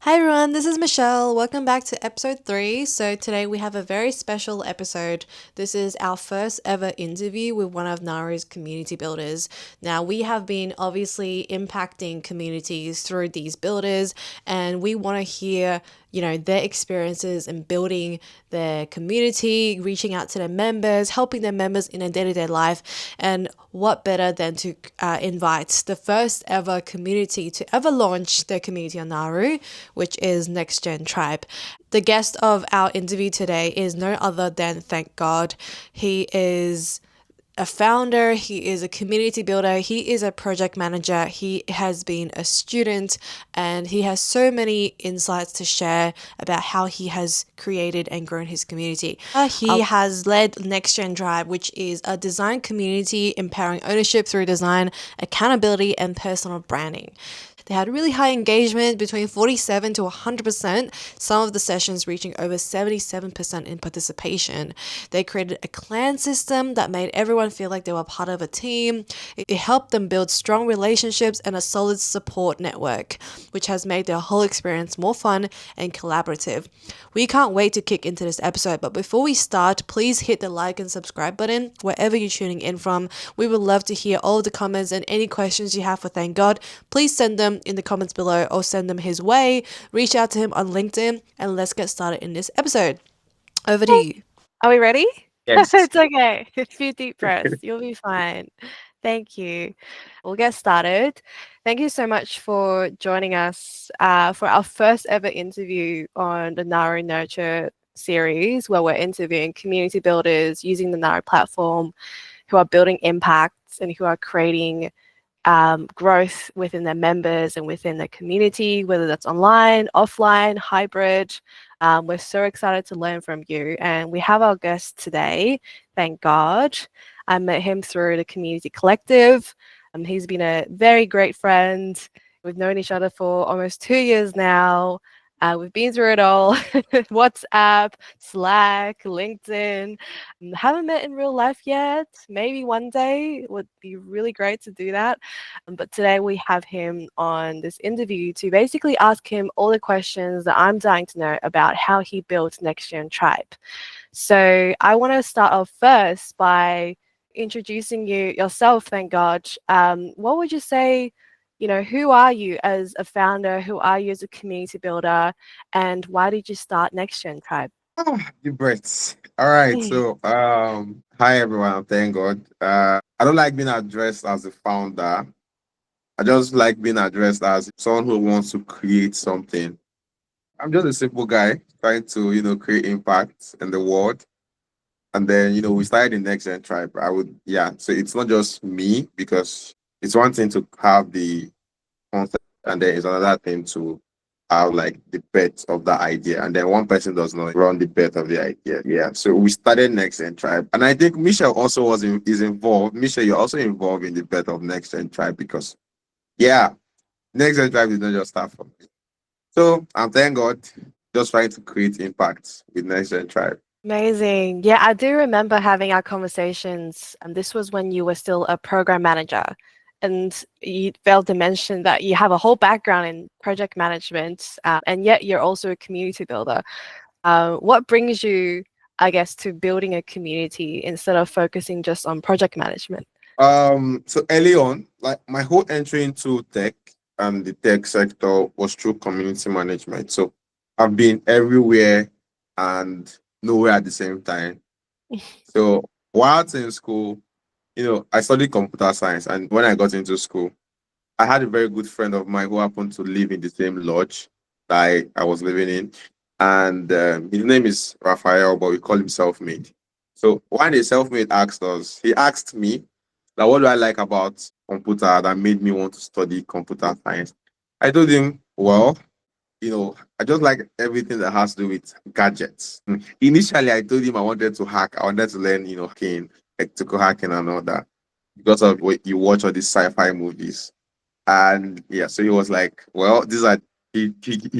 Hi everyone, this is Michelle. Welcome back to episode 3. So, today we have a very special episode. This is our first ever interview with one of NARU's community builders. Now, we have been obviously impacting communities through these builders, and we want to hear their experiences in building their community, reaching out to their members, helping their members in their day-to-day life. And what better than to invite the first ever community to ever launch their community on Nauru, which is NextGen Tribe. The guest of our interview today is no other than ThankGod. He is a founder, he is a community builder, he is a project manager, he has been a student, and he has so many insights to share about how he has created and grown his community. He has led NextGen Tribe, which is a design community empowering ownership through design, accountability, and personal branding. They had really high engagement between 47 to 100%, some of the sessions reaching over 77% in participation. They created a clan system that made everyone feel like they were part of a team. It helped them build strong relationships and a solid support network, which has made their whole experience more fun and collaborative. We can't wait to kick into this episode, but before we start, please hit the like and subscribe button wherever you're tuning in from. We would love to hear all the comments and any questions you have for ThankGod. Please send them in the comments below or send them his way. Reach out to him on LinkedIn and let's get started in this episode. Over to you. Are we ready? Yes. It's okay. A few deep breaths. You'll be fine. Thank you. We'll get started. Thank you so much for joining us for our first ever interview on the NARU Nurture series, where we're interviewing community builders using the NARU platform who are building impacts and who are creating growth within their members and within their community, whether that's online, offline, hybrid. We're so excited to learn from you. And we have our guest today, ThankGod. I met him through the Community Collective. He's been a very great friend. We've known each other for almost 2 years now. We've been through it all. WhatsApp, Slack, LinkedIn. Haven't met in real life yet. Maybe one day. It would be really great to do that. But today we have him on this interview to basically ask him all the questions that I'm dying to know about how he built NextGen Tribe. So I want to start off first by introducing yourself, ThankGod. What would you say? Who are you as a founder? Who are you as a community builder? And why did you start NextGen Tribe? Deep breaths. All right. So, hi everyone. Thank God. I don't like being addressed as a founder. I just like being addressed as someone who wants to create something. I'm just a simple guy trying to, create impact in the world. And then, we started the Next Gen Tribe. So it's not just me because it's one thing to have the concept, and then it's another thing to have like the bet of that idea, and then one person does not run the bet of the idea. Yeah, so we started Next Gen Tribe, and I think Michelle also is involved. Michelle, you're also involved in the bet of Next Gen Tribe because Next Gen Tribe is not just start for me. So I'm thank God just trying to create impact with Next Gen Tribe. Amazing. Yeah, I do remember having our conversations, and this was when you were still a program manager. And you failed to mention that you have a whole background in project management, and yet you're also a community builder. What brings you, I guess, to building a community instead of focusing just on project management? So early on, like my whole entry into tech and the tech sector was through community management. So I've been everywhere and nowhere at the same time. So while in school, I studied computer science, and when I got into school, I had a very good friend of mine who happened to live in the same lodge that I was living in. And his name is Raphael, but we call him Self-Made. So when the Self-Made asked us, he asked me, like, what do I like about computer that made me want to study computer science? I told him, well, I just like everything that has to do with gadgets. Initially, I told him I wanted to hack. I wanted to learn, hacking, electrical hacking and all that because of what you watch all these sci-fi movies. And yeah, so he was like, well, these are he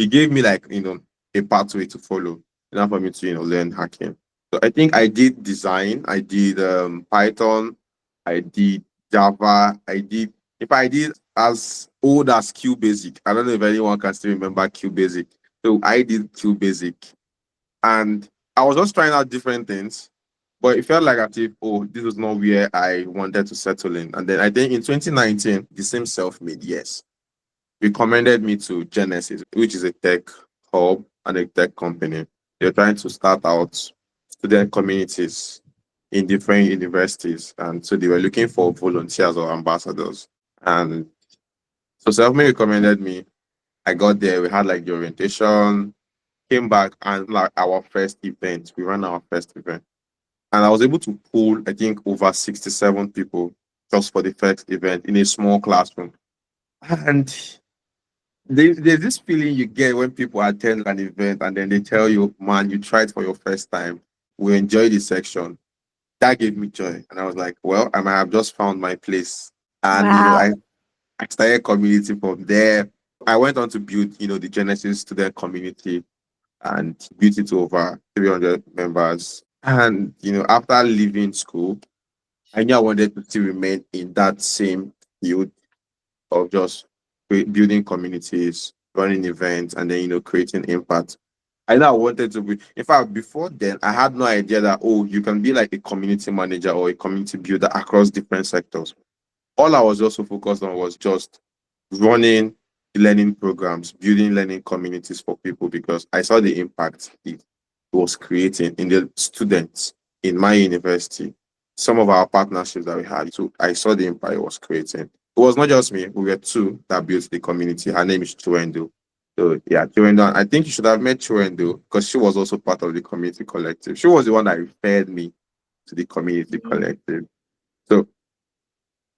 gave me like, a pathway to follow, for me to, learn hacking. So I think I did design, I did Python, I did Java, I did as old as Q Basic. I don't know if anyone can still remember Q Basic. So I did Q Basic, and I was just trying out different things, but it felt like as if, oh, this was not where I wanted to settle in. And then I think in 2019, the same self-made, yes, recommended me to Genesis, which is a tech hub and a tech company. They're trying to start out student communities in different universities. And so they were looking for volunteers or ambassadors. And so self-made recommended me. I got there, we had like the orientation, came back, and like our first event, we ran our first event. And I was able to pull, I think, over 67 people just for the first event in a small classroom. And there's this feeling you get when people attend an event and then they tell you, man, you tried for your first time. We enjoyed the section. That gave me joy. And I was like, well, I might have just found my place. And, Wow. I started community from there. I went on to build, the Genesis student community and built it to over 300 members. And, after leaving school, I knew I wanted to still remain in that same field of just building communities, running events, and then, creating impact. I know I wanted to be, in fact, before then, I had no idea that, oh, you can be like a community manager or a community builder across different sectors. All I was also focused on was just running learning programs, building learning communities for people because I saw the impact it was creating in the students in my university. Some of our partnerships that we had, so I saw the impact it was creating. It was not just me, we were two that built the community. Her name is Chuendo. So yeah, Chuendo. I think you should have met Chuendo because she was also part of the community collective. She was the one that referred me to the community collective. So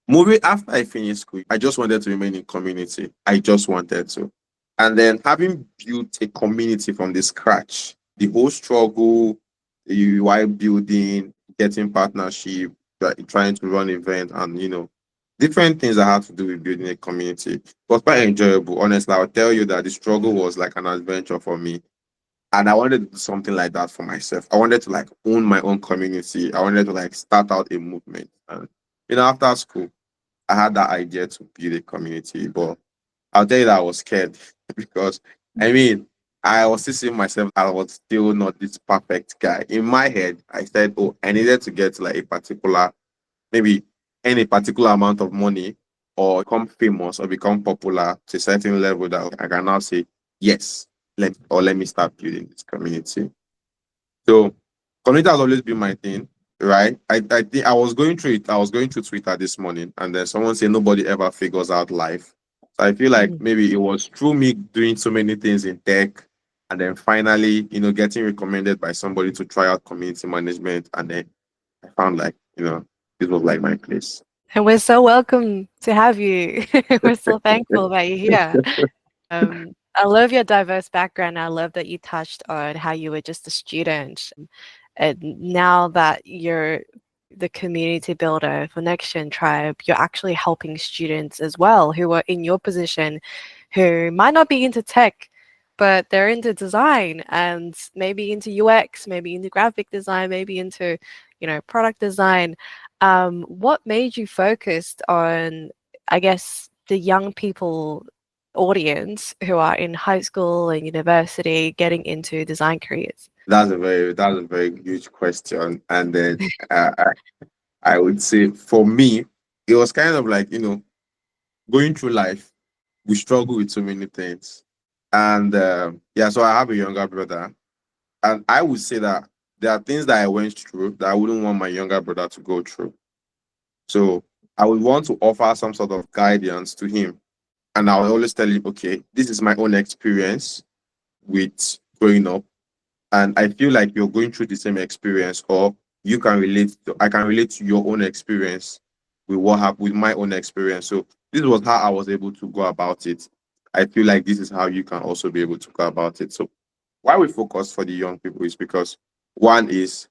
moving after I finished school, I just wanted to remain in community. I just wanted to. And then having built a community from the scratch, the whole struggle, the UI building, getting partnership, trying to run events, and different things I had to do with building a community. It was quite enjoyable. Honestly, I'll tell you that the struggle was like an adventure for me. And I wanted to do something like that for myself. I wanted to like own my own community. I wanted to like start out a movement. And after school, I had that idea to build a community, but I'll tell you that I was scared because I was still seeing myself, I was still not this perfect guy. In my head, I said, oh, I needed to get like a particular, maybe any particular amount of money or become famous or become popular to a certain level that I can now say, yes, let me start building this community. So community has always been my thing, right? I think I was going through it. I was going through Twitter this morning, and then someone said nobody ever figures out life. So I feel like maybe it was through me doing so many things in tech, and then finally, getting recommended by somebody to try out community management, and then I found like, this was like my place. And we're so welcome to have you. We're so thankful that you're here. I love your diverse background. I love that you touched on how you were just a student. And now that you're the community builder for NextGen Tribe, you're actually helping students as well who are in your position, who might not be into tech, but they're into design and maybe into UX, maybe into graphic design, maybe into, product design. What made you focused on, I guess, the young people audience who are in high school and university getting into design careers? That's a very huge question. And then I would say for me, it was kind of like, going through life, we struggle with so many things. And so I have a younger brother. And I would say that there are things that I went through that I wouldn't want my younger brother to go through. So I would want to offer some sort of guidance to him. And I would always tell him, okay, this is my own experience with growing up. And I feel like you're going through the same experience, or I can relate to your own experience with what happened with my own experience. So this was how I was able to go about it. I feel like this is how you can also be able to go about it. So why we focus for the young people is because one is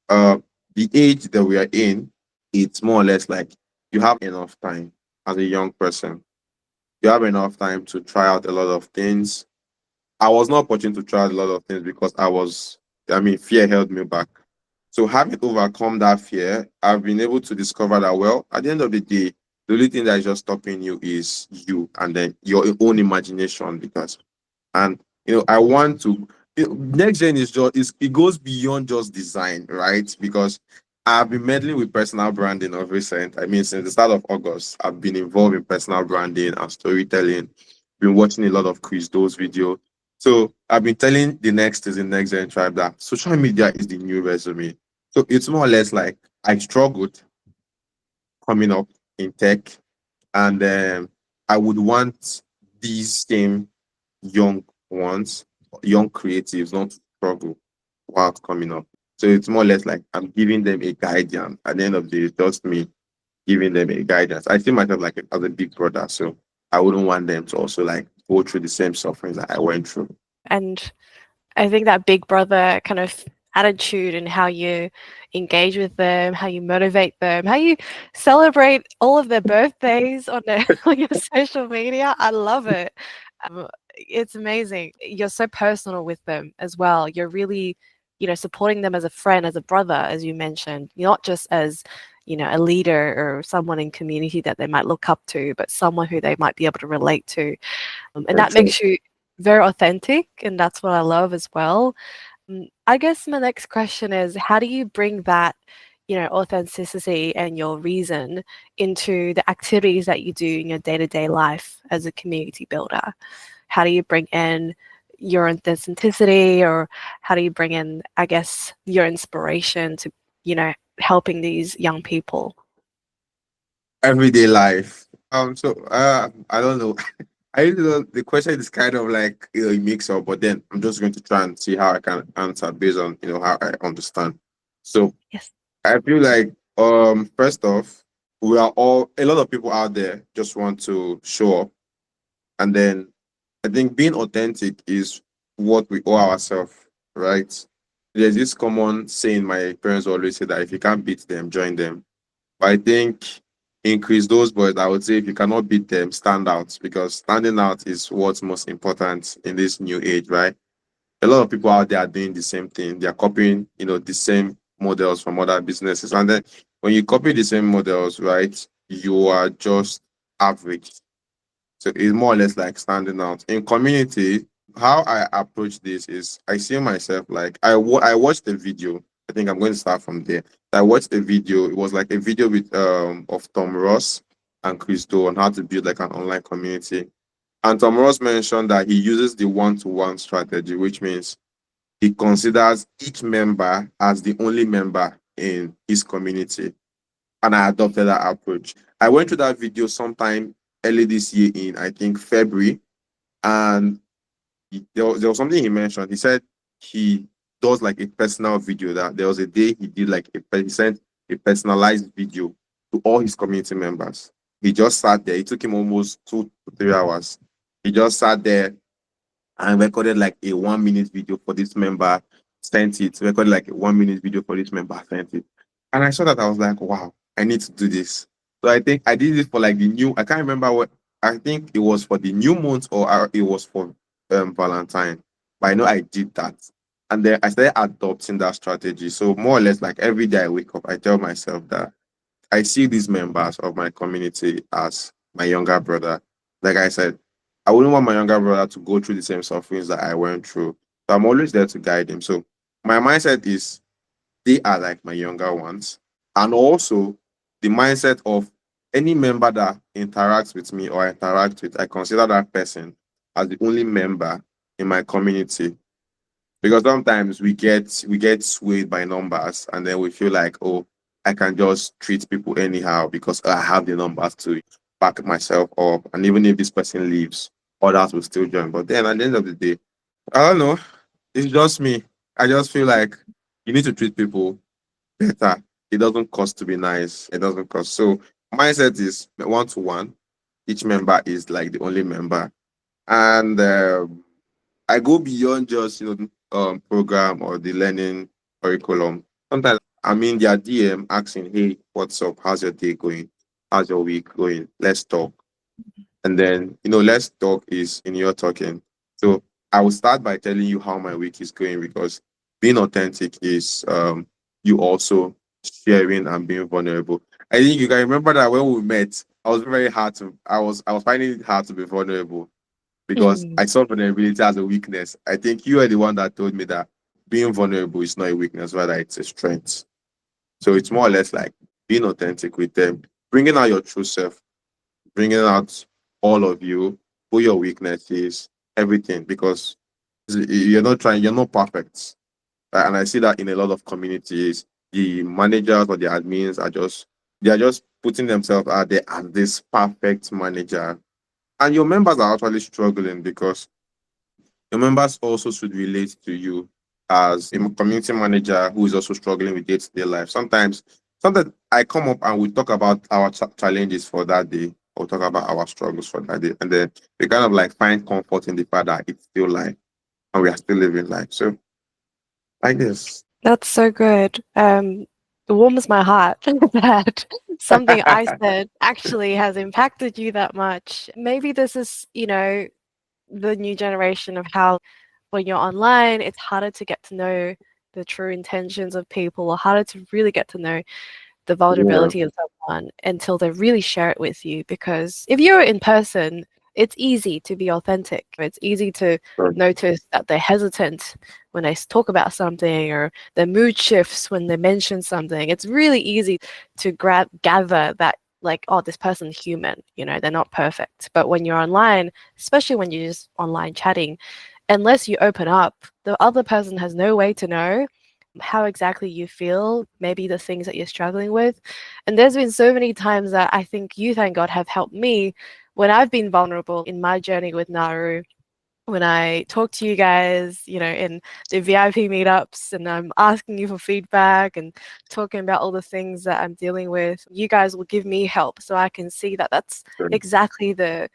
the age that we are in, it's more or less like you have enough time as a young person. You have enough time to try out a lot of things. I was not opportune to try out a lot of things because fear held me back. So having overcome that fear, I've been able to discover that, well, at the end of the day, The only thing that is just stopping you is you and then your own imagination. Because and I want to next gen is just it goes beyond just design, right? Because I've been meddling with personal branding of recent. I mean, since the start of August, I've been involved in personal branding and storytelling. Been watching a lot of Chris Do's video. So I've been telling the next is in next gen tribe that social media is the new resume. So it's more or less like I struggled coming up in tech, and I would want these same young ones, young creatives, not to struggle while coming up. So it's more or less like I'm giving them a guidance. At the end of the day, it's just me giving them a guidance. I see myself like as a big brother, so I wouldn't want them to also like go through the same sufferings that I went through. And I think that big brother kind of attitude and how you engage with them, how you motivate them, how you celebrate all of their birthdays on on your social media. I love it. It's amazing. You're so personal with them as well. You're really, supporting them as a friend, as a brother, as you mentioned, not just as, a leader or someone in community that they might look up to, but someone who they might be able to relate to. And that Actually, makes you very authentic, and that's what I love as well. I guess my next question is, how do you bring that, authenticity and your reason into the activities that you do in your day-to-day life as a community builder? How do you bring in your authenticity, or how do you bring in, I guess, your inspiration to, helping these young people? everyday life. I don't know. I don't know. The question is kind of like a mix up, but then I'm just going to try and see how I can answer based on how I understand. So Yes. I feel like first off, we are all a lot of people out there just want to show up, and then I think being authentic is what we owe ourselves, right? There's this common saying my parents always say that if you can't beat them, join them. But I think increase those boys. I would say if you cannot beat them, stand out, because standing out is what's most important in this new age, right? A lot of people out there are doing the same thing. They are copying, the same models from other businesses. And then when you copy the same models, right, you are just average. So it's more or less like standing out. In community, how I approach this is I see myself like I watched the video. I think I'm going to start from there. I watched the video. It was like a video with of Tom Ross and Christo on how to build like an online community. And Tom Ross mentioned that he uses the one-to-one strategy, which means he considers each member as the only member in his community. And I adopted that approach. I went to that video sometime early this year in, I think, February. And there was something he mentioned. He said he does like a personal video, that there was a day he did like he sent a personalized video to all his community members. He just sat there. It took him almost 2 to 3 hours. He just sat there and recorded like a 1 minute video for this member, sent it, recorded like a 1 minute video for this member, sent it. And I saw that, I was like, wow, I need to do this. So I think I did it for like I can't remember what, I think it was for the new month, or it was for Valentine. But I know I did that. And then I started adopting that strategy. So more or less like every day I wake up, I tell myself that I see these members of my community as my younger brother. Like I said, I wouldn't want my younger brother to go through the same sufferings that I went through. So I'm always there to guide him. So my mindset is they are like my younger ones. And also the mindset of any member that interacts with me or I interact with, I consider that person as the only member in my community. Because sometimes we get swayed by numbers, and then we feel like, oh, I can just treat people anyhow because I have the numbers to back myself up. And even if this person leaves, others will still join. But then at the end of the day, I don't know. It's just me. I just feel like you need to treat people better. It doesn't cost to be nice. It doesn't cost. So mindset is one-to-one. Each member is like the only member. And I go beyond just program or the learning curriculum. Sometimes I'm in their DM asking, "Hey, what's up? How's your day going? How's your week going? Let's talk." And then let's talk is in your talking. So I will start by telling you how my week is going, because being authentic is you also sharing and being vulnerable. I think you can remember that when we met, I was very hard to. I was finding it hard to be vulnerable because Mm. I saw vulnerability as a weakness. I think you are the one that told me that being vulnerable is not a weakness, rather it's a strength. So it's more or less like being authentic with them, bringing out your true self, bringing out all of you, who your weaknesses, everything, because you're not perfect. And I see that in a lot of communities, the managers or the admins they are just putting themselves out there as this perfect manager. And your members are actually struggling because your members also should relate to you as a community manager who is also struggling with day-to-day life. Sometimes I come up and we talk about our challenges for that day, or talk about our struggles for that day, and then we kind of like find comfort in the fact that it's still life and we are still living life. So like this. That's so good. It warms my heart that something I said actually has impacted you that much. Maybe this is, the new generation of how when you're online, it's harder to get to know the true intentions of people, or harder to really get to know the Yeah. vulnerability of someone until they really share it with you. Because if you're in person, it's easy to be authentic. It's easy to Sure. notice that they're hesitant when they talk about something, or their mood shifts when they mention something. It's really easy to gather that, like, oh, this person's human, they're not perfect. But when you're online, especially when you're just online chatting, unless you open up, the other person has no way to know how exactly you feel, maybe the things that you're struggling with. And there's been so many times that I think you, thank God, have helped me when I've been vulnerable in my journey with NARU. When I talk to you guys, in the VIP meetups, and I'm asking you for feedback and talking about all the things that I'm dealing with, you guys will give me help so I can see that that's Sure. exactly the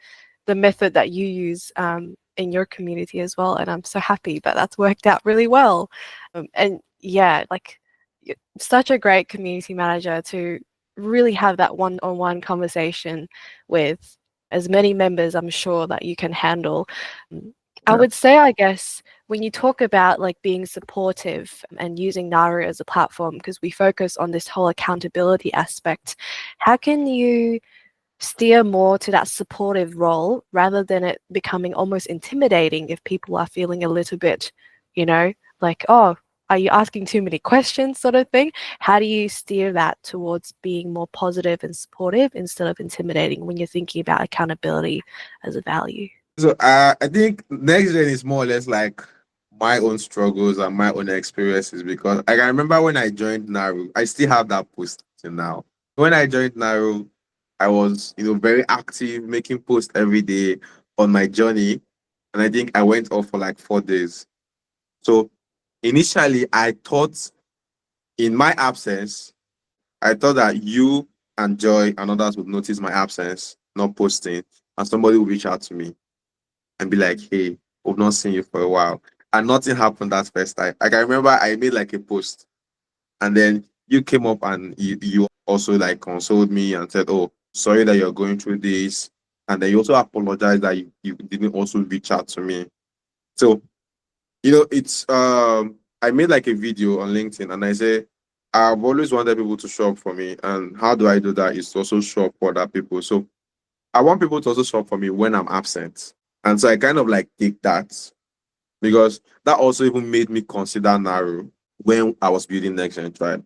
method that you use in your community as well. And I'm so happy that that's worked out really well. And yeah, like, such a great community manager to really have that one-on-one conversation with as many members, I'm sure, that you can handle. I Yeah. would say, I guess, when you talk about like being supportive and using NARU as a platform, because we focus on this whole accountability aspect, how can you steer more to that supportive role rather than it becoming almost intimidating if people are feeling a little bit, like, oh, are you asking too many questions, sort of thing? How do you steer that towards being more positive and supportive instead of intimidating when you're thinking about accountability as a value? So I think next gen is more or less like my own struggles and my own experiences because I can remember when I joined NARU, I still have that post till now. When I joined NARU, I was, very active, making posts every day on my journey. And I think I went off for like 4 days. So initially I thought in my absence, I thought that you and Joy and others would notice my absence, not posting, and somebody would reach out to me and be like, hey, we've not seen you for a while. And nothing happened that first time. Like I remember I made like a post and then you came up and you also like consoled me and said, oh, sorry that you're going through this. And then you also apologized that you didn't also reach out to me. So, it's I made like a video on LinkedIn and I say, I've always wanted people to show up for me. And how do I do that? Is to also show up for other people. So I want people to also show up for me when I'm absent. And so I kind of like take that because that also even made me consider NARU when I was building NextGen Tribe.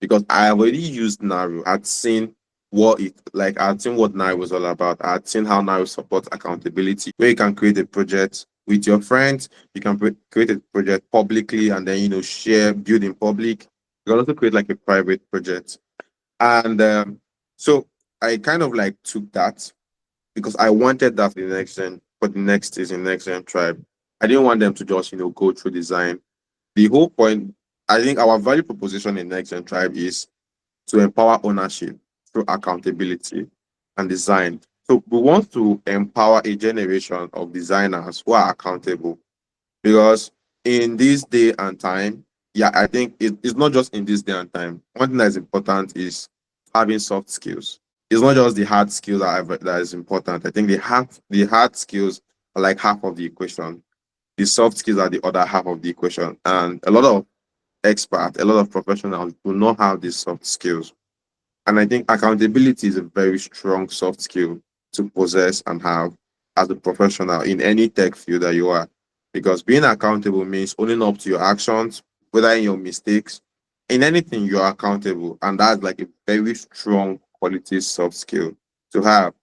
Because I already used NARU. I'd seen I'd seen what NARU was all about. I'd seen how NARU supports accountability, where you can create a project with your friends, you can create a project publicly and then share, build in public. You can also create like a private project. And so I kind of like took that because I wanted that for the next gen, for the next season, next gen tribe. I didn't want them to just, go through design. The whole point, I think our value proposition in next gen tribe is to empower ownership through accountability and design. So we want to empower a generation of designers who are accountable because in this day and time, yeah, I think it's not just in this day and time. One thing that is important is having soft skills. It's not just the hard skills that is important. I think the hard skills are like half of the equation. The soft skills are the other half of the equation. And a lot of experts, a lot of professionals do not have these soft skills. And I think accountability is a very strong soft skill to possess and have as a professional in any tech field that you are. Because being accountable means owning up to your actions, whether in your mistakes, in anything you are accountable. And that's like a very strong quality soft skill to have.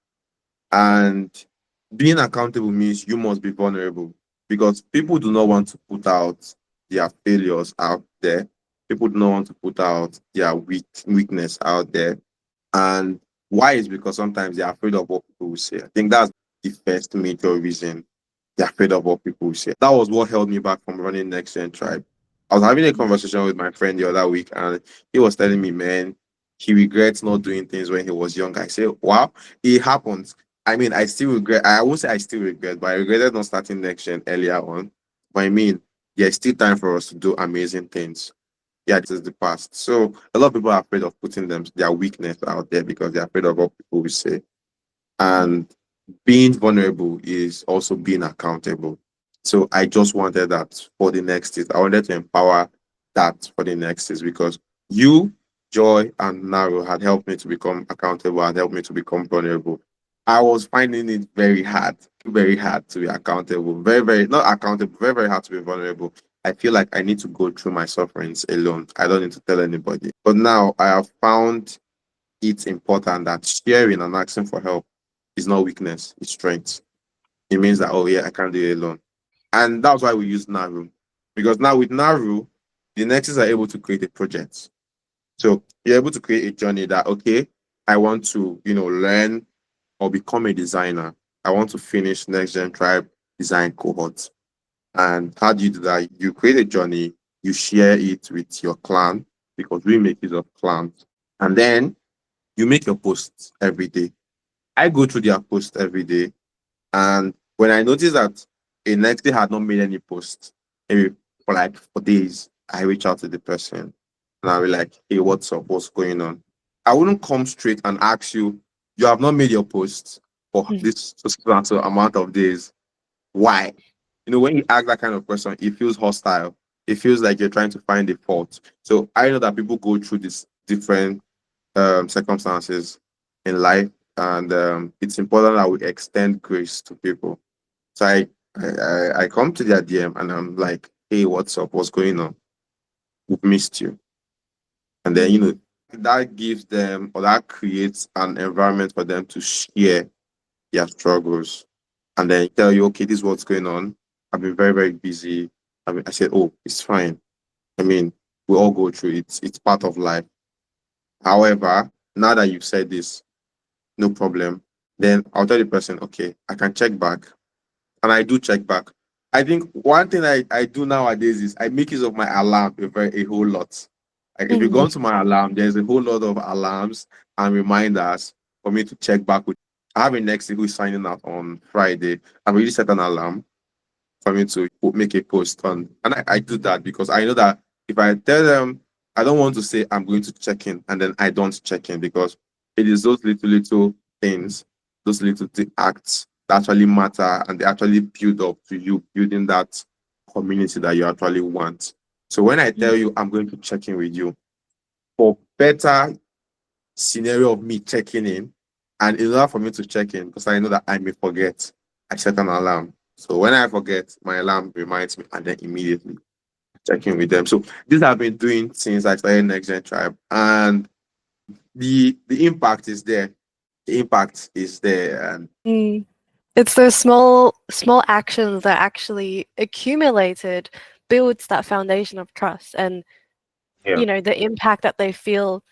And being accountable means you must be vulnerable because people do not want to put out their failures out there. People do not want to put out their weakness out there. And why is because sometimes they're afraid of what people will say. I think that's the first major reason they're afraid of what people will say. That was what held me back from running NextGen Tribe. I was having a conversation with my friend the other week, and he was telling me, man, he regrets not doing things when he was young. I said, wow, it happens. I mean, I still regret. I won't say I still regret, but I regretted not starting NextGen earlier on. But I mean, there's still time for us to do amazing things. Yeah, it is the past. So a lot of people are afraid of putting their weakness out there because they're afraid of what people will say. And being vulnerable is also being accountable. So I just wanted that for the next is. I wanted to empower that for the next is because you, Joy, and NARU had helped me to become accountable, had helped me to become vulnerable. I was finding it very hard to be accountable, very, very not accountable, very, very hard to be vulnerable. I feel like I need to go through my sufferings alone. I don't need to tell anybody. But now I have found it's important that sharing and asking for help is not weakness, it's strength. It means that, oh yeah, I can't do it alone. And that's why we use NARU. Because now with NARU, the nexus are able to create a project. So you're able to create a journey that, okay, I want to, learn or become a designer. I want to finish NextGen Tribe design cohort. And how do you do that? You create a journey, you share it with your clan because we make use of clans. And then you make your posts every day. I go through their posts every day. And when I noticed that a next day had not made any posts, maybe for days, I reach out to the person and I'll be like, hey, what's up? What's going on? I wouldn't come straight and ask you, you have not made your post for this so amount of days. Why? When you ask that kind of question, it feels hostile. It feels like you're trying to find a fault. So I know that people go through these different circumstances in life, and it's important that we extend grace to people. So I come to their DM and I'm like, hey, what's up? What's going on? We've missed you. And then, that gives them or that creates an environment for them to share their struggles and then tell you, okay, this is what's going on. I've been very, very busy. I said, oh, it's fine. I mean, we all go through it. It's part of life. However, now that you've said this, no problem. Then I'll tell the person, okay, I can check back. And I do check back. I think one thing I do nowadays is I make use of my alarm a whole lot. Like if you go to my alarm, there's a whole lot of alarms and reminders for me to check back with. I have a next who is signing out on Friday. I've already set an alarm for me to make a post on. And I do that because I know that if I tell them, I don't want to say I'm going to check in and then I don't check in because it is those little things, those little acts that actually matter and they actually build up to you building that community that you actually want. So when I tell you I'm going to check in with you, for better scenario of me checking in, and in order for me to check in, because I know that I may forget, I set an alarm. So when I forget, my alarm reminds me, and then immediately check in with them. So this I've been doing since I started NextGen Tribe, and the impact is there. The impact is there, and it's those small actions that actually accumulated builds that foundation of trust and the impact that they feel.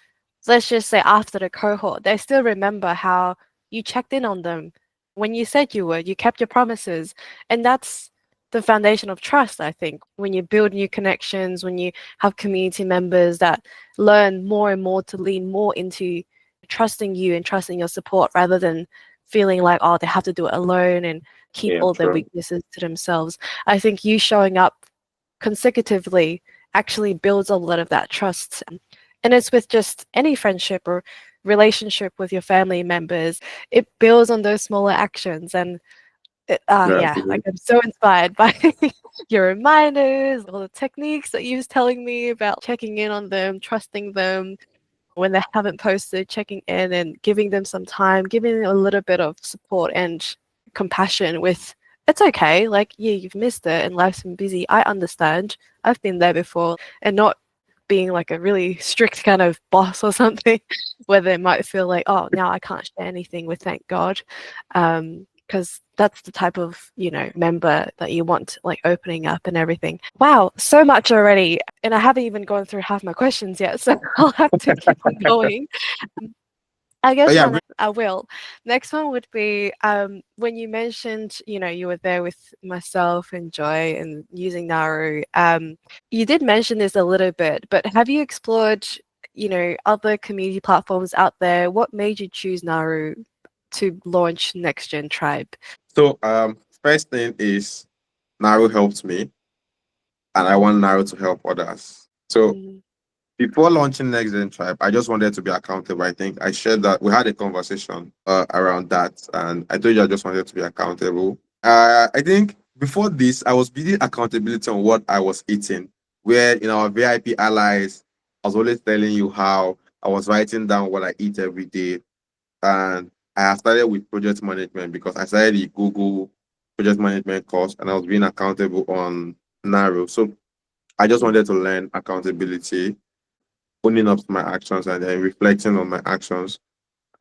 Let's just say after the cohort, they still remember how you checked in on them when you said you would, you kept your promises. And that's the foundation of trust, I think. When you build new connections, when you have community members that learn more and more to lean more into trusting you and trusting your support rather than feeling like, oh, they have to do it alone and keep all their weaknesses to themselves. I think you showing up consecutively actually builds a lot of that trust. And it's with just any friendship or relationship with your family members. It builds on those smaller actions. And like I'm so inspired by your reminders, all the techniques that you was telling me about checking in on them, trusting them. when they haven't posted, checking in and giving them some time, giving a little bit of support and compassion with, it's okay, like, yeah, you've missed it and life's been busy. I understand. I've been there before. And not being like a really strict kind of boss or something where they might feel like, oh, now I can't share anything with Thank God. Because that's the type of, member that you want, like opening up and everything. Wow, so much already. And I haven't even gone through half my questions yet, so I'll have to keep on going. I But guess yeah, I will. Next one would be when you mentioned, you were there with myself and Joy and using NARU. You did mention this a little bit, but have you explored, other community platforms out there? What made you choose NARU to launch NextGen Tribe? so first thing is Naru helped me, and I want Naru to help others. So Mm, before launching NextGen Tribe, I just wanted to be accountable. I think I shared that we had a conversation around that, and I told you I just wanted to be accountable. I think before this, I was building accountability on what I was eating. Where in our VIP allies, I was always telling you how I was writing down what I eat every day, and I have started with project management because I started the Google project management course, and I was being accountable on NARU. So I just wanted to learn accountability, owning up to my actions and then reflecting on my actions,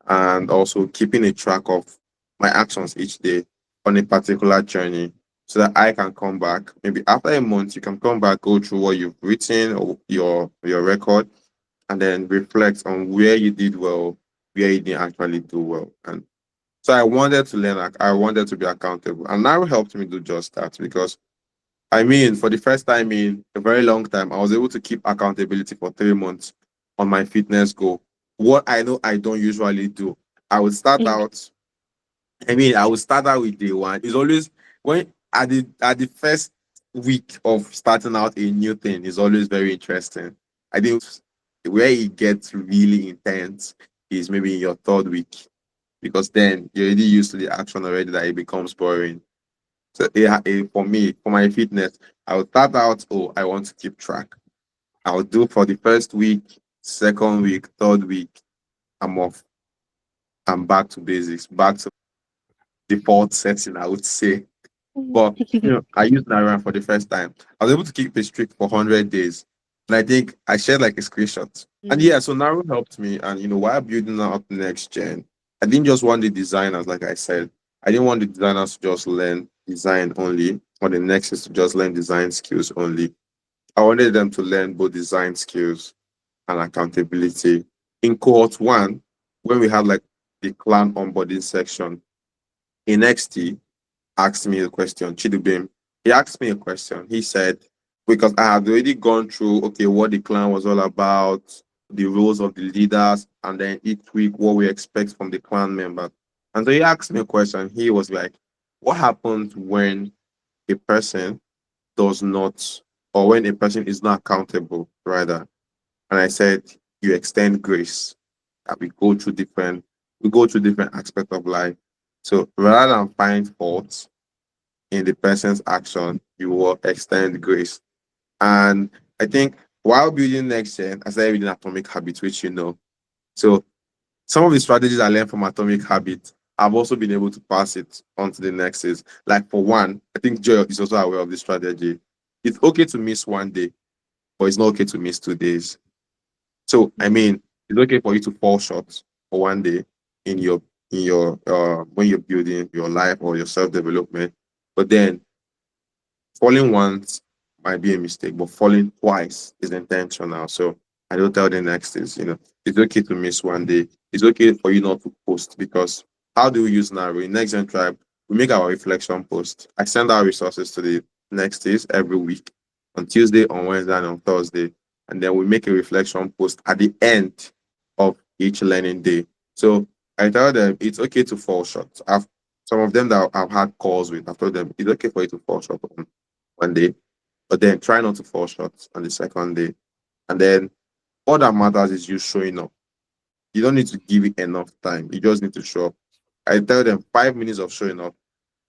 and also keeping a track of my actions each day on a particular journey so that I can come back. Maybe after a month, you can come back, go through what you've written or your record, and then reflect on where you did well, where you didn't actually do well. And so I wanted to learn, I wanted to be accountable. And now helped me do just that because I mean, for the first time in a very long time, I was able to keep accountability for 3 months on my fitness goal. What I know I don't usually do. I would start mm, out, I would start out with day one. It's always when at the first week of starting out a new thing is always very interesting. I think where it gets really intense is maybe in your third week because then you're already used to the action already that it becomes boring. So for me, for my fitness, I will start out, oh, I want to keep track. I'll do for the first week, second week, third week, I'm off. I'm back to basics, back to default setting, I would say. But I used Naira for the first time. I was able to keep a streak for 100 days. And I think I shared like a screenshot. And mm, yeah, so Naru helped me. And while building out next gen, I didn't just want the designers, like I said. I didn't want the designers to just learn design only, or the next is to just learn design skills only. I wanted them to learn both design skills and accountability. In cohort one, when we had like the clan onboarding section, in XT, asked me a question, Chidubim. He asked me a question. He said, because I had already gone through, okay, what the clan was all about, the roles of the leaders, and then each week what we expect from the clan members. And so he asked me a question. He was like, what happens when a person does not, or when a person is not accountable, rather? And I said, you extend grace. That we go through different aspects of life. So rather than find faults, in the person's action, you will extend grace. And I think while building next gen, I started reading Atomic Habits, which you know. So some of the strategies I learned from Atomic Habits, I've also been able to pass it on to the next is like for one, I think Joy is also aware of this strategy. It's okay to miss one day, but it's not okay to miss 2 days. So I mm, mean, it's okay for you to fall short for one day in your when you're building your life or your self-development. But then falling once might be a mistake, but falling twice is intentional. So I don't tell the next is, it's okay to miss one day. It's okay for you not to post because how do we use NARU? In NextGen Tribe, we make our reflection post. I send our resources to the next days every week on Tuesday, on Wednesday, and on Thursday. And then we make a reflection post at the end of each learning day. So I tell them it's okay to fall short. I've some of them that I've had calls with, I've told them it's okay for you to fall short on one day, but then try not to fall short on the second day. And then all that matters is you showing up. You don't need to give it enough time. You just need to show up. I tell them 5 minutes of showing up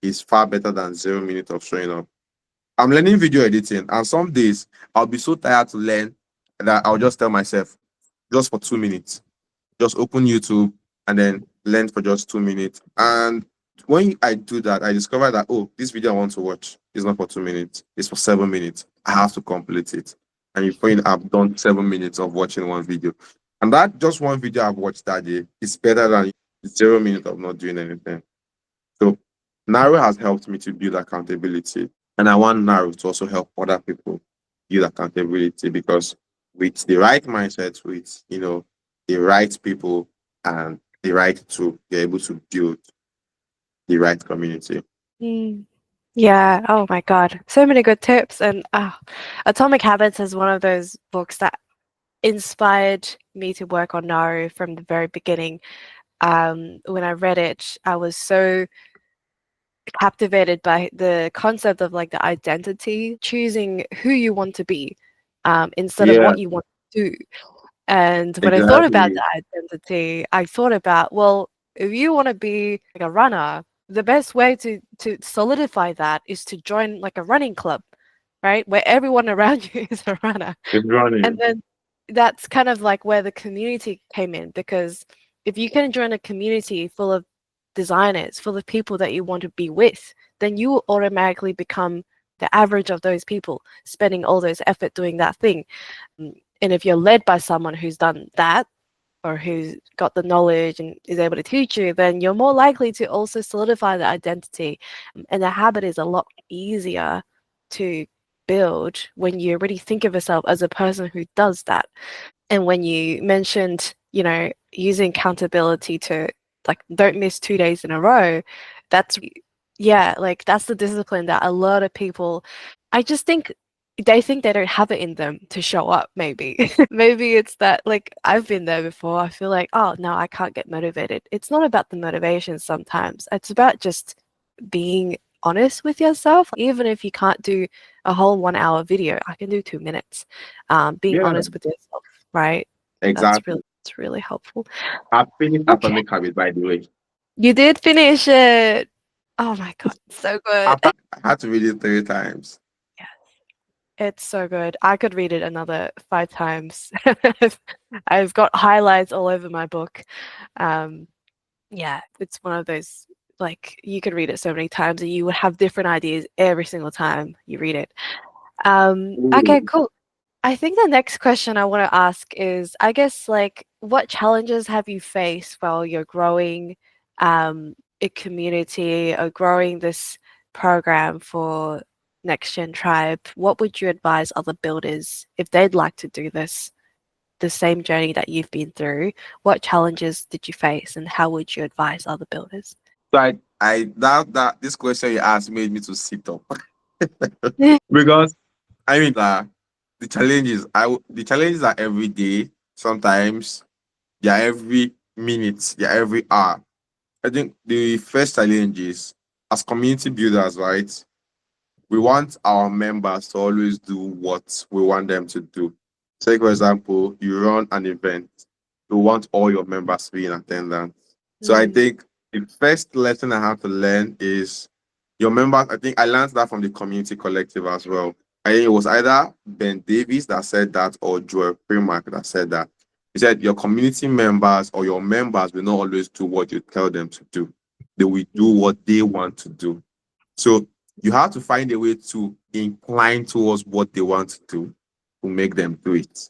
is far better than 0 minutes of showing up. I'm learning video editing, and some days I'll be so tired to learn that I'll just tell myself, just for 2 minutes. Just open YouTube and then learn for just 2 minutes. And when I do that, I discover that, oh, this video I want to watch is not for 2 minutes, it's for 7 minutes. I have to complete it. And you find I've done 7 minutes of watching one video. And that just one video I've watched that day is better than 0 minutes of not doing anything. So NARU has helped me to build accountability. And I want NARU to also help other people build accountability, because with the right mindset, with the right people and the right tool, you're able to build the right community. Mm. Yeah. Oh my God. So many good tips. And Atomic Habits is one of those books that inspired me to work on NARU from the very beginning. When I read it, I was so captivated by the concept of like the identity, choosing who you want to be, instead of Yeah, what you want to do. And when I thought about exactly. the identity, I thought about, well, if you want to be like a runner, the best way to solidify that is to join like a running club, right? Where everyone around you is a runner. It's And running. then that's kind of like where the community came in, because if you can join a community full of designers, full of people that you want to be with, then you will automatically become the average of those people spending all those effort doing that thing. And if you're led by someone who's done that, or who's got the knowledge and is able to teach you, then you're more likely to also solidify the identity. And the habit is a lot easier to build when you already think of yourself as a person who does that. And when you mentioned, using accountability to like don't miss 2 days in a row, that's yeah, like that's the discipline that a lot of people, I just think they don't have it in them to show up, maybe. Maybe it's that, like, I've been there before. I feel like, oh no, I can't get motivated. It's not about the motivation sometimes. It's about just being honest with yourself. Even if you can't do a whole 1 hour video, I can do 2 minutes. Being Yeah, honest with yourself, right? exactly. It's really helpful. I finished Okay. Atomic Habit, by the way. You did finish it. Oh my God, so good. After I had to read it 3 times. Yes, it's so good. I could read it another 5 times. I've got highlights all over my book. Yeah, it's one of those, like, you could read it so many times and you would have different ideas every single time you read it. Okay, Ooh. cool. I think the next question I want to ask is, I guess, like, what challenges have you faced while you're growing a community or growing this program for NextGen Tribe? What would you advise other builders if they'd like to do this, the same journey that you've been through? What challenges did you face, and how would you advise other builders? So I that this question you asked made me to sit up. Because I mean, the challenges are every day. Sometimes they are every minute, they are every hour. I think the first challenge is, as community builders, right? We want our members to always do what we want them to do. Say, for example, you run an event, you want all your members to be in attendance. So I Mm, think the first lesson I have to learn is your members. I think I learned that from the community collective as well. I think it was either Ben Davis that said that or Joel Primark that said that. He said your community members or your members will not always do what you tell them to do. They will do mm, what they want to do. So you have to find a way to incline towards what they want to do to make them do it.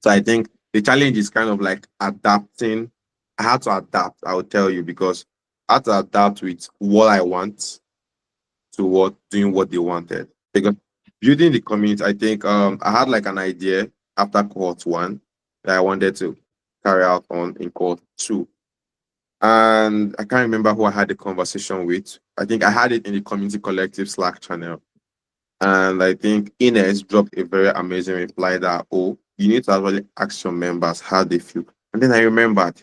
So I think the challenge is kind of like adapting. I had to adapt, I will tell you, because I had to adapt with what I want to what doing what they wanted. Because building the community, I think I had like an idea after cohort one that I wanted to carry out on in cohort two. And I can't remember who I had the conversation with. I think I had it in the community collective Slack channel. And I think Ines dropped a very amazing reply that, oh, you need to actually ask your members how they feel. And then I remembered,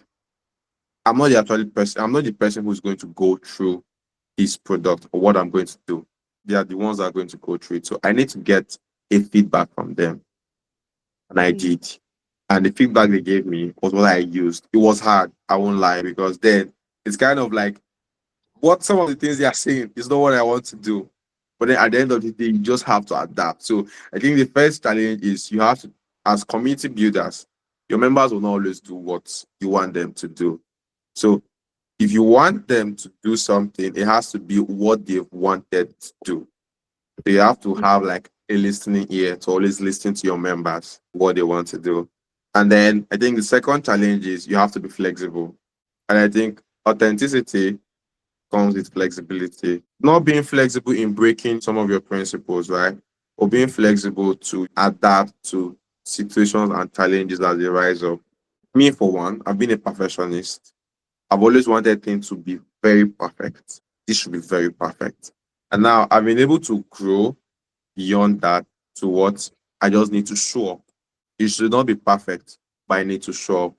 I'm not the person who's going to go through his product or what I'm going to do. They are the ones that are going to go through it. So I need to get a feedback from them. And I mm, did. And the feedback they gave me was what I used. It was hard, I won't lie, because then it's kind of like what some of the things they are saying is not what I want to do. But then at the end of the day, you just have to adapt. So I think the first challenge is you have to, as community builders, your members will not always do what you want them to do. So if you want them to do something, it has to be what they've wanted to do. So you have to have like a listening ear to always listen to your members, what they want to do. And then I think the second challenge is you have to be flexible. And I think authenticity comes with flexibility. Not being flexible in breaking some of your principles, right? Or being flexible to adapt to situations and challenges as they rise up. Me, for one, I've been a perfectionist. I've always wanted things to be very perfect. This should be very perfect. And now I've been able to grow beyond that to what I just need to show up. It should not be perfect, but I need to show up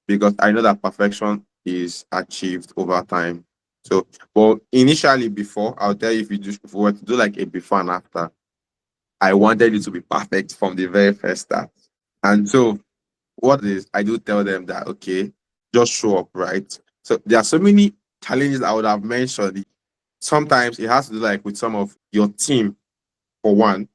because I know that perfection is achieved over time. So, well, initially, before I'll tell you, if we were to do like a before and after, I wanted it to be perfect from the very first start. And so, what is I do tell them that okay, just show up, right? So there are so many challenges I would have mentioned. Sometimes it has to do like with some of your team. For one,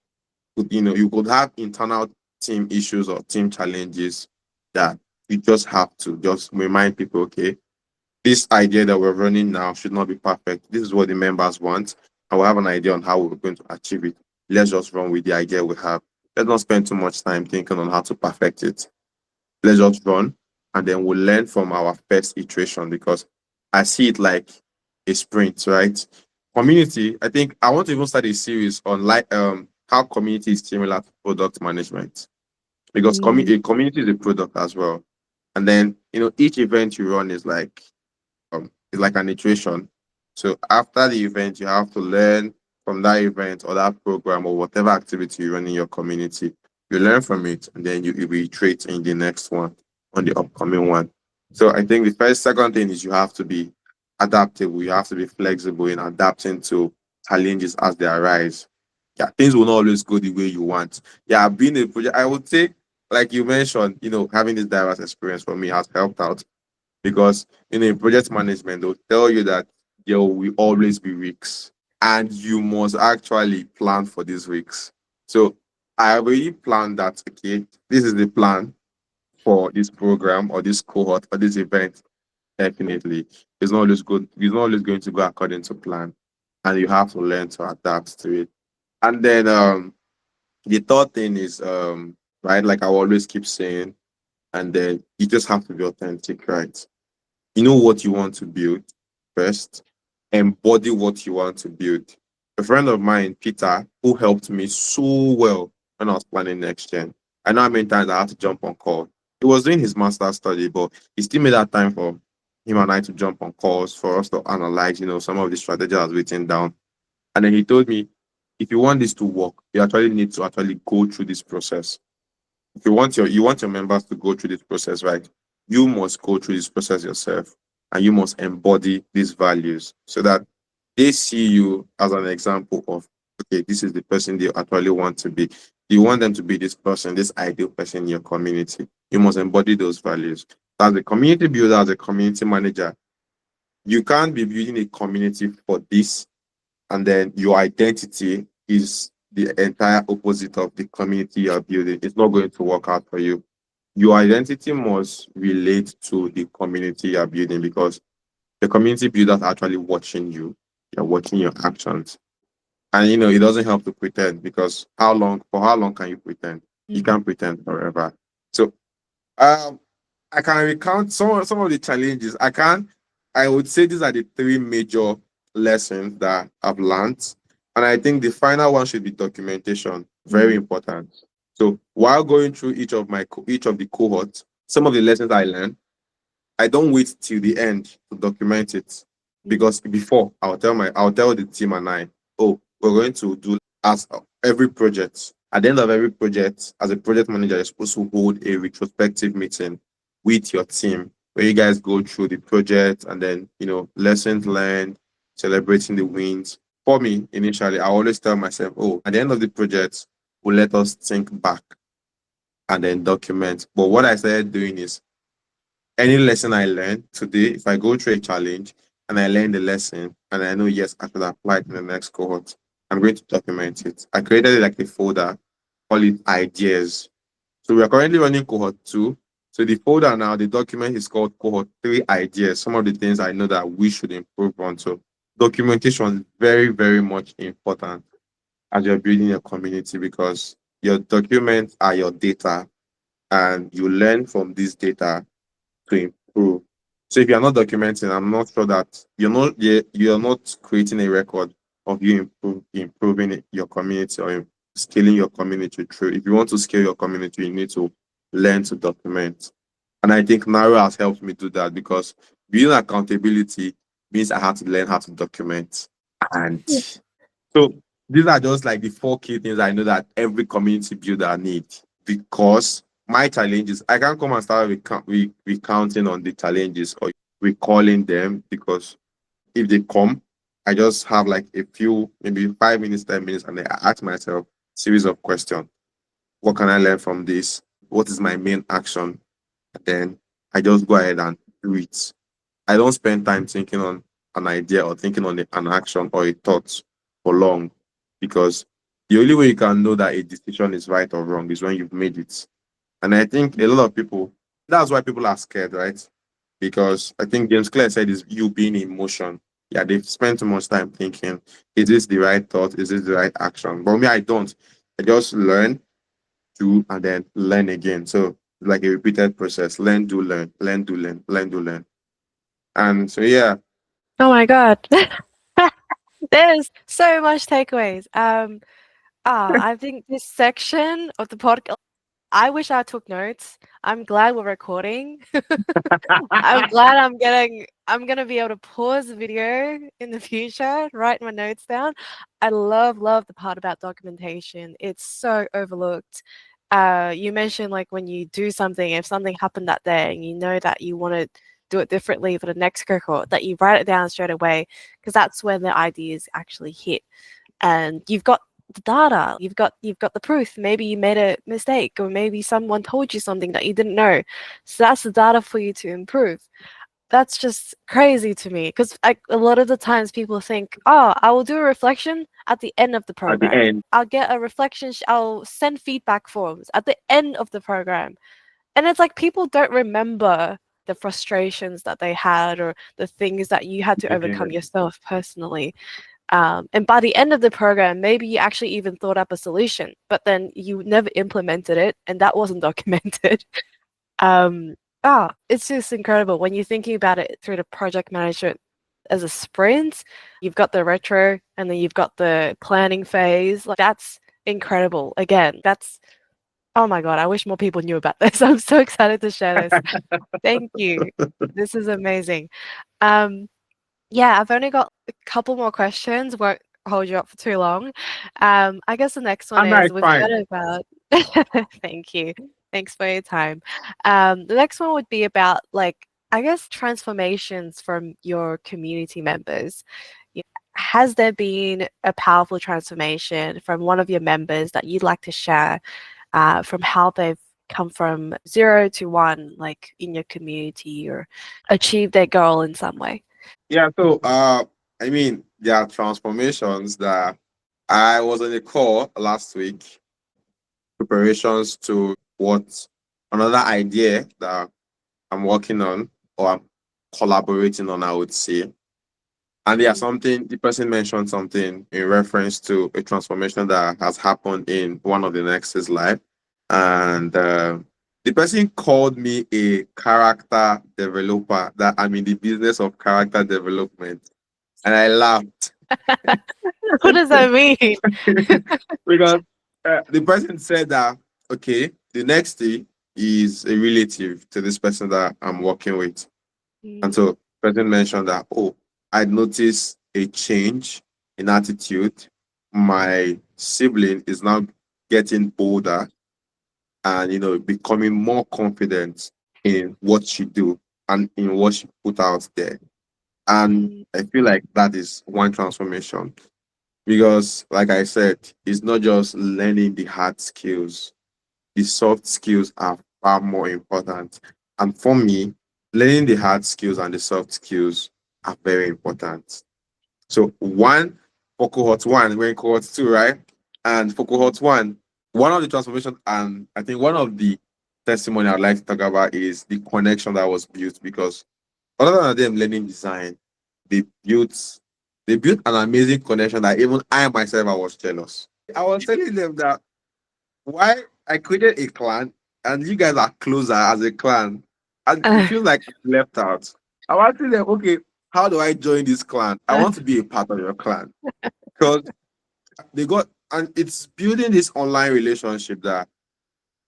you could have internal team issues or team challenges that you just have to just remind people, okay, this idea that we're running now should not be perfect. This is what the members want, and we have an idea on how we're going to achieve it. Let's just run with the idea we have. Let's not spend too much time thinking on how to perfect it. Let's just run, and then we'll learn from our first iteration because I see it like a sprint, right? Community, I think I want to even start a series on like how community is similar to product management because a community is a product as well. And then each event you run is like an iteration. So after the event, you have to learn from that event or that program or whatever activity you run in your community. You learn from it and then you reiterate in the next one, on the upcoming one. So I think the second thing is you have to be adaptable. You have to be flexible in adapting to challenges as they arise. Yeah, things will not always go the way you want. Yeah, being a project, I would say, like you mentioned, having this diverse experience for me has helped out because in project management, they'll tell you that there will always be risks and you must actually plan for these risks. So I already planned that, okay, this is the plan for this program or this cohort or this event. Definitely. It's not always good. It's not always going to go according to plan. And you have to learn to adapt to it. And then the third thing is right, like I always keep saying, and then you just have to be authentic, right? You know what you want to build first, embody what you want to build. A friend of mine, Peter, who helped me so well when I was planning NextGen. I know how many times I had to jump on call. He was doing his master's study, but he still made that time for him and I to jump on calls for us to analyze, some of the strategies I was written down. And then he told me, if you want this to work, you actually need to actually go through this process. If you want your members to go through this process, right? You must go through this process yourself and you must embody these values so that they see you as an example of, okay, this is the person they actually want to be. You want them to be this person, this ideal person in your community. You must embody those values. As a community builder, as a community manager, you can't be building a community for this and then your identity is the entire opposite of the community you're building. It's not going to work out for you. Your identity must relate to the community you're building because the community builders are actually watching you. They're watching your actions. And it doesn't help to pretend because for how long can you pretend? You can't pretend forever. So I can recount some of the challenges. I would say these are the three major lessons that I've learned. And I think the final one should be documentation. Very important. So while going through each of the cohorts, some of the lessons I learned, I don't wait till the end to document it. Because before I'll tell the team and I, oh, we're going to do as every project. At the end of every project, as a project manager, you're supposed to hold a retrospective meeting with your team where you guys go through the project and then, lessons learned, celebrating the wins. For me, initially, I always tell myself, oh, at the end of the project, will let us think back and then document. But what I started doing is any lesson I learned today, if I go through a challenge and I learn the lesson and I know, yes, I should apply it in the next cohort, I'm going to document it. I created like a folder, call it ideas. So we are currently running cohort 2. So the folder now, the document is called cohort 3 ideas, some of the things I know that we should improve on. So documentation is very, very much important as you're building a community, because your documents are your data, and you learn from this data to improve. So if you're not documenting, I'm not sure that you're not creating a record of you improving your community or scaling your community through. If you want to scale your community, you need to learn to document. And I think NARU has helped me do that, because building accountability means I have to learn how to document. And so these are just like the 4 key things I know that every community builder needs. Because my challenges, I can't come and start recounting on the challenges or recalling them, because if they come, I just have like a few, maybe 5 minutes, 10 minutes, and then I ask myself series of questions. What can I learn from this? What is my main action? And then I just go ahead and do it. I don't spend time thinking on an idea or thinking on an action or a thought for long, because the only way you can know that a decision is right or wrong is when you've made it. And I think a lot of people, that's why people are scared, right? Because I think James Clear said is you being in motion. Yeah, they've spent too much time thinking, is this the right thought? Is this the right action? But me, I don't. I just learn, do, and then learn again. So like a repeated process. Learn, do, learn, learn, do, learn, learn, do, learn. And so yeah. Oh my God. There's so much takeaways. I think this section of the podcast, I wish I took notes. I'm glad we're recording. I'm glad I'm gonna be able to pause the video in the future, write my notes down. I love the part about documentation. It's so overlooked. You mentioned like when you do something, if something happened that day and you know that you want to do it differently for the next cohort, that you write it down straight away, because that's when the ideas actually hit. And you've got the data, you've got the proof. Maybe you made a mistake, or maybe someone told you something that you didn't know. So that's the data for you to improve. That's just crazy to me, because a lot of the times people think, oh, I will do a reflection at the end of the At the program. end. I'll get a reflection, I'll send feedback forms at the end of the program. And it's like people don't remember the frustrations that they had, or the things that you had to overcome yourself personally. And by the end of the program, maybe you actually even thought up a solution, but then you never implemented it, and that wasn't documented. It's just incredible when you're thinking about it through the project management as a sprint. You've got the retro, and then you've got the planning phase. Like, that's incredible. Again, oh my God, I wish more people knew about this. I'm so excited to share this. Thank you. This is amazing. Yeah, I've only got a couple more questions. Won't hold you up for too long. I guess the next one And that's is we've fine. heard about. Thank you. Thanks for your time. The next one would be about, like, I guess, transformations from your community members. Has there been a powerful transformation from one of your members that you'd like to share, from how they've come from 0 to 1, like in your community, or achieved their goal in some way? Yeah, so I mean, there are transformations that I was on a call last week, preparations to what another idea that I'm working on, or I'm collaborating on, I would say. And yeah, the person mentioned something in reference to a transformation that has happened in one of the Next's life. And the person called me a character developer, that I'm in the business of character development. And I laughed. What does that mean? Because the person said that, okay, the next day is a relative to this person that I'm working with. And so the person mentioned that, oh, I noticed a change in attitude. My sibling is now getting bolder and, becoming more confident in what she do and in what she put out there. And I feel like that is one transformation, because, like I said, it's not just learning the hard skills. The soft skills are far more important. And for me, learning the hard skills and the soft skills are very important. So for cohort 1, we're in cohort 2, right? And for cohort 1, one of the transformations, and I think one of the testimony I'd like to talk about is the connection that was built, because other than them learning design, they built they built an amazing connection that even I myself I was jealous. I was telling them that why I created a clan and you guys are closer as a clan, and it feels like it's left out. I was asking them, okay, how do I join this clan? I want to be a part of your clan, because they got, and it's building this online relationship that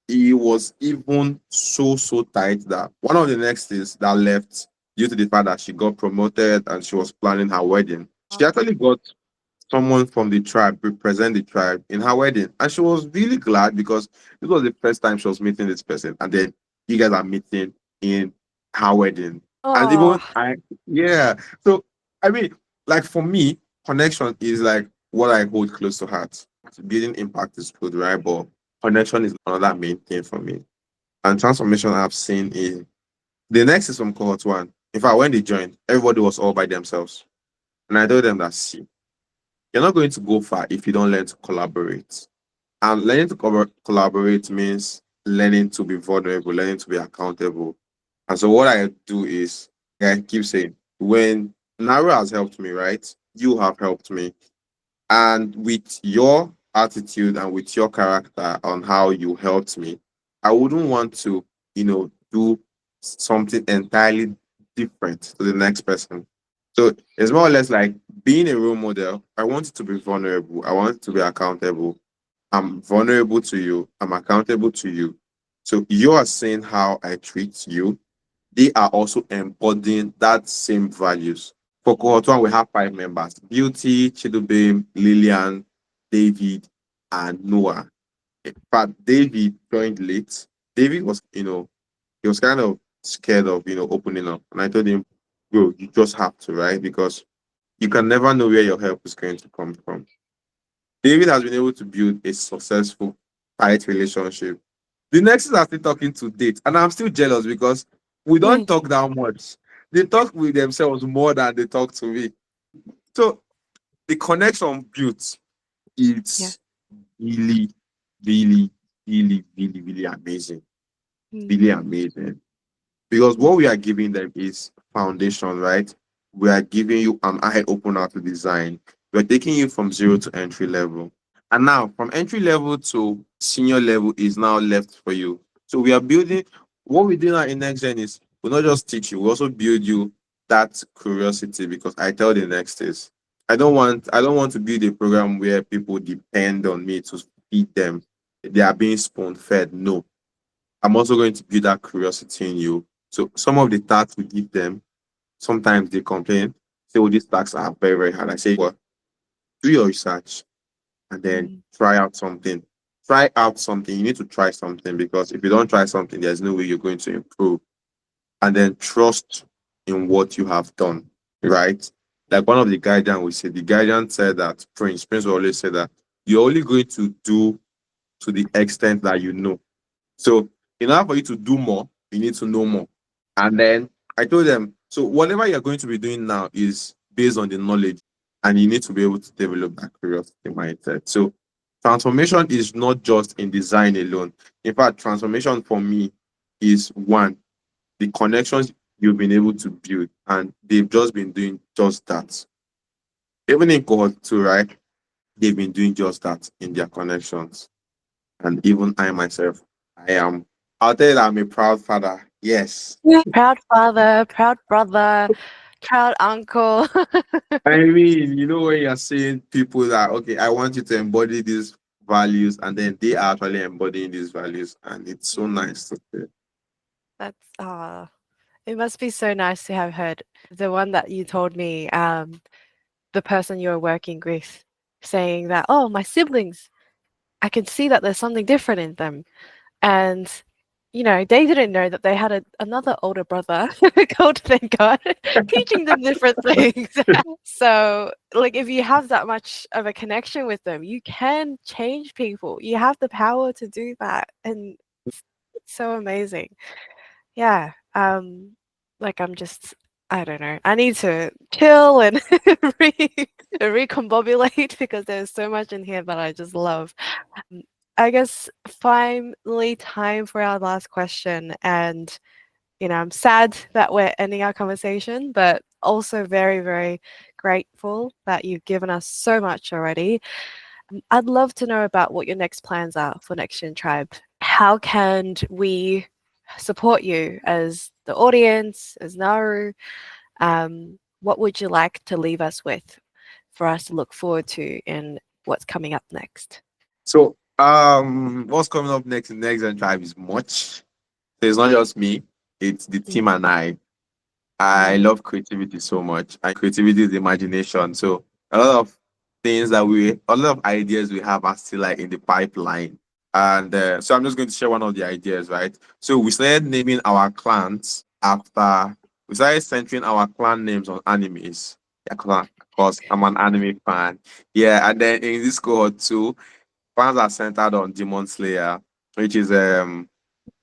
it was even so tight that one of the next things that left due to the fact that she got promoted and she was planning her wedding. She actually got someone from the tribe represent the tribe in her wedding, and she was really glad because this was the first time she was meeting this person, and then you guys are meeting in her wedding. And even Oh, yeah. So I mean, like for me, connection is like what I hold close to heart. Building impact is good, right? But connection is another main thing for me. And transformation I've seen is the next is from cohort one. In fact, when they joined, everybody was all by themselves. And I told them that, see, you're not going to go far if you don't learn to collaborate. And learning to collaborate means learning to be vulnerable, learning to be accountable. And so what I do is, I keep saying, when NARU has helped me, right? You have helped me. And with your attitude and with your character on how you helped me, I wouldn't want to, do something entirely different to the next person. So it's more or less like being a role model. I want it to be vulnerable. I want it to be accountable. I'm vulnerable to you. I'm accountable to you. So you are saying how I treat you. They are also embodying that same values. For cohort one, we have 5 members: Beauty, Chidubem, Lillian, David, and Noah. In fact, David joined late. David was, he was kind of scared of, opening up. And I told him, bro, you just have to, right? Because you can never know where your help is going to come from. David has been able to build a successful, tight relationship. The next is are still talking to date, and I'm still jealous because we don't talk that much. They talk with themselves more than they talk to me. So the connection built yeah. is really, really, really amazing. Really Mm, amazing. Because what we are giving them is foundation, right? We are giving you an eye opener to design. We're taking you from zero to entry level. And now from entry level to senior level is now left for you. So we are building what we do now in NextGen is we not just teach you, we also build you that curiosity, because I tell the next is I don't want to build a program where people depend on me to feed them. They are being spoon fed. No, I'm also going to build that curiosity in you. So some of the tasks we give them, sometimes they complain, say, oh, these tasks are very, very hard. I say, well, do your research and then mm, try out something. Try out something. You need to try something, because if you don't try something, there's no way you're going to improve. And then trust in what you have done, right? Like one of the guidance we said, the guidance said that Prince will always say that you're only going to do to the extent that you know. So in order for you to do more, you need to know more. And then I told them, so whatever you're going to be doing now is based on the knowledge, and you need to be able to develop that curiosity mindset. So transformation is not just in design alone. In fact, transformation for me is one, the connections you've been able to build, and they've just been doing just that. Even in cohort two, right? They've been doing just that in their connections. And even I myself, I am. I'll tell you that I'm a proud father. Yes. proud father, proud brother, proud uncle. I mean, when you're saying people that, okay, I want you to embody these values, and then they are actually embodying these values, and it's so Mm, nice to see. that's it must be so nice to have heard the one that you told me, the person you were working with saying that, oh, my siblings, I can see that there's something different in them. And, they didn't know that they had another older brother called ThankGod teaching them different things. So, like, if you have that much of a connection with them, you can change people. You have the power to do that. And it's so amazing. Yeah. Like I don't know. I need to chill and re recombobulate because there's so much in here that I just love. I guess finally time for our last question. And, I'm sad that we're ending our conversation, but also very, very grateful that you've given us so much already. I'd love to know about what your next plans are for NextGen Tribe. How can we support you as the audience, as NARU? What would you like to leave us with for us to look forward to in what's coming up next? So, what's coming up next in Next and Tribe is much. So it's not just me; it's the team and I. I Mm. love creativity so much, and creativity is imagination. So a lot of a lot of ideas we have are still like in the pipeline. And so I'm just going to share one of the ideas, right? So we started naming our clans after we started centering our clan names on animes. Yeah, because I'm an anime fan. Yeah, and then in this cohort too, clans are centered on Demon Slayer, which is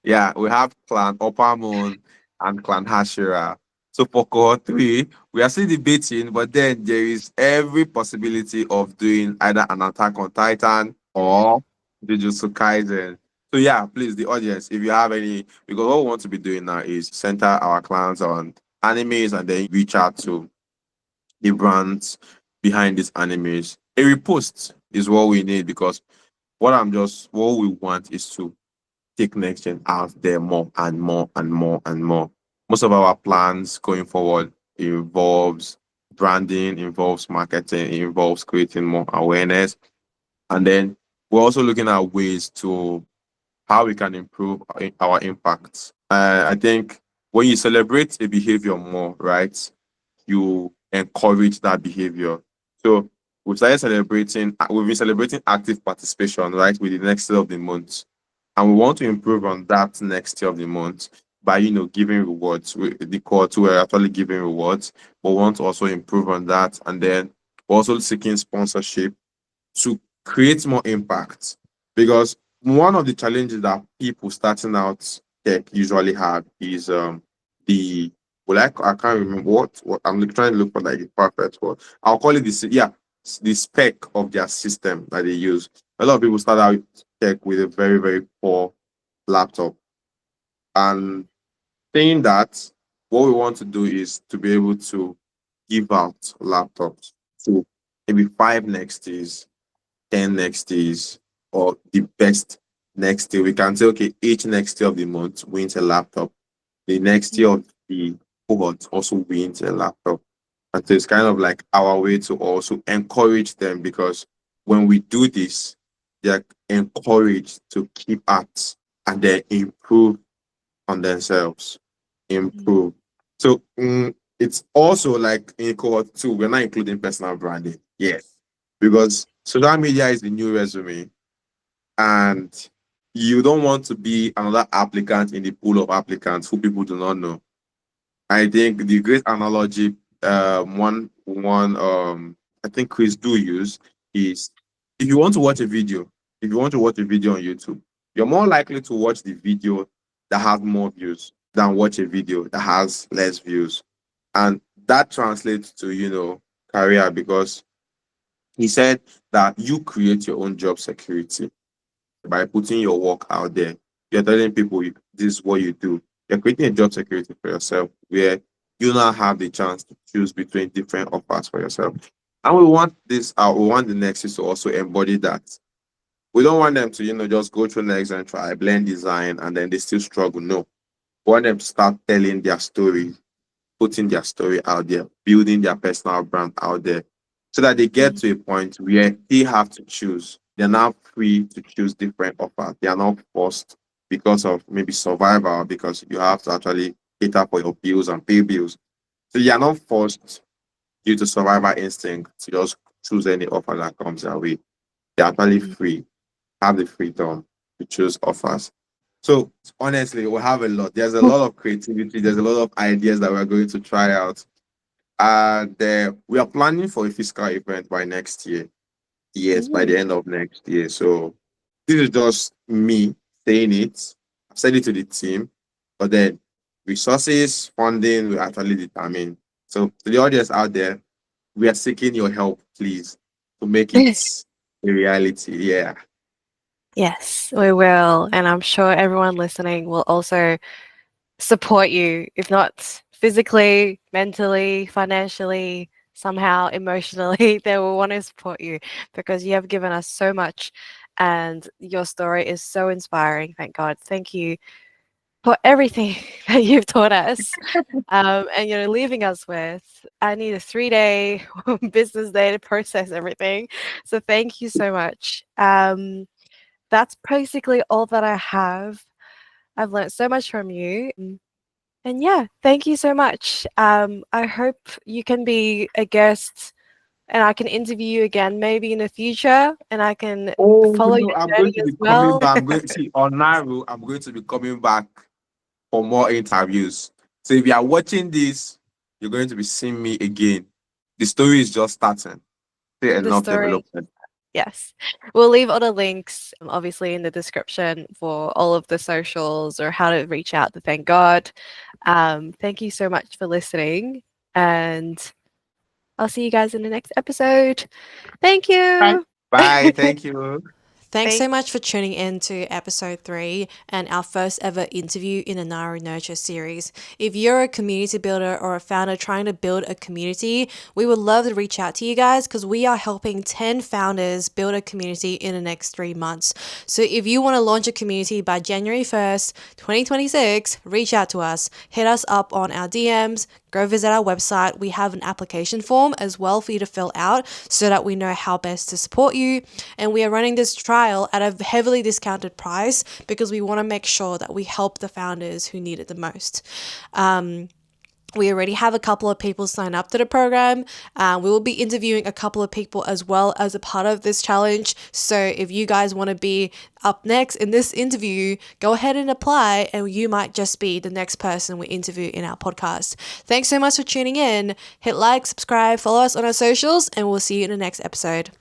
yeah, we have Clan Upper Moon and Clan Hashira. So for cohort three, we are still debating, but then there is every possibility of doing either an Attack on Titan or Jujutsu Kaisen. So yeah, please, the audience, if you have any, because what we want to be doing now is center our clans on animes and then reach out to the brands behind these animes. A repost is what we need because what we want is to take next gen out there more and more and more and more. Most of our plans going forward involves branding, involves marketing, involves creating more awareness. And then we're also looking at ways to how we can improve our impact. I think when you celebrate a behavior more, right, you encourage that behavior. So we've been celebrating active participation, right, with the next day of the month. And we want to improve on that next year of the month by, giving rewards. The core two are actually giving rewards, but we want to also improve on that. And then we're also seeking sponsorship to create more impact. Because one of the challenges that people starting out tech usually have is the I can't remember what I'm trying to look for like the perfect word. I'll call it the spec of their system that they use. A lot of people start out tech with a very, very poor laptop. And saying that, what we want to do is to be able to give out laptops to maybe 5 Nexties, 10 Nexties, or the best Nextie. We can say, okay, each Nextie of the month wins a laptop. The Nextie of the cohort also wins a laptop. And so it's kind of like our way to also encourage them because when we do this, they're encouraged to keep at and then improve on themselves, improve. So it's also like in cohort two, we're not including personal branding. Yes. Because social media is the new resume and you don't want to be another applicant in the pool of applicants who people do not know. I think the great analogy, one I think Chris do use is if you want to watch a video, if you want to watch a video on YouTube, you're more likely to watch the video that has more views than watch a video that has less views. And that translates to, career because he said that you create your own job security by putting your work out there. You're telling people this is what you do. You're creating a job security for yourself where you now have the chance to choose between different offers for yourself. And we want we want the Nexus to also embody that. We don't want them to, just go through next and try blend design and then they still struggle. No. We want them to start telling their story, putting their story out there, building their personal brand out there, so that they get to a point where they have to choose. They're now free to choose different offers. They are not forced because of maybe survival, because you have to actually cater for your bills and pay bills. So you are not forced due to survival instinct to just choose any offer that comes their way. They're actually free, have the freedom to choose offers. So honestly, we have a lot. There's a lot of creativity. There's a lot of ideas that we're going to try out. And we are planning for a physical event by next year. Yes, by the end of next year. So this is just me saying it. I've said it to the team, but then resources, funding will actually determine. So to the audience out there, we are seeking your help, please, to make it a reality. Yeah. Yes, we will. And I'm sure everyone listening will also support you, if not physically, mentally, financially, somehow emotionally. They will want to support you because you have given us so much and your story is so inspiring. Thank God. Thank you for everything that you've taught us. And leaving us with, I need a 3-day business day to process everything. So thank you so much. That's basically all that I have. I've learned so much from you. And yeah, thank you so much. I hope you can be a guest and I can interview you again maybe in the future and I can Oh follow no, your I'm going journey to as be coming well. back. I'm going to see on NARU. I'm going to be coming back for more interviews. So if you are watching this, you're going to be seeing me again. The story is just starting. Still The enough story. development. Yes. We'll leave all the links, obviously, in the description for all of the socials or how to reach out to Thank God. Thank you so much for listening. And I'll see you guys in the next episode. Thank Bye. you. Bye. Thank you. Thanks so Thank much for tuning in to episode 3 and our first ever interview in the NARU Nurture series. If you're a community builder or a founder trying to build a community, we would love to reach out to you guys because we are helping 10 founders build a community in the next 3 months. So if you want to launch a community by January 1st, 2026, reach out to us. Hit us up on our DMs. Go visit our website. We have an application form as well for you to fill out so that we know how best to support you. And we are running this trial at a heavily discounted price because we want to make sure that we help the founders who need it the most. We already have a couple of people sign up to the program. We will be interviewing a couple of people as well as a part of this challenge. So if you guys want to be up next in this interview, go ahead and apply and you might just be the next person we interview in our podcast. Thanks so much for tuning in. Hit like, subscribe, follow us on our socials, and we'll see you in the next episode.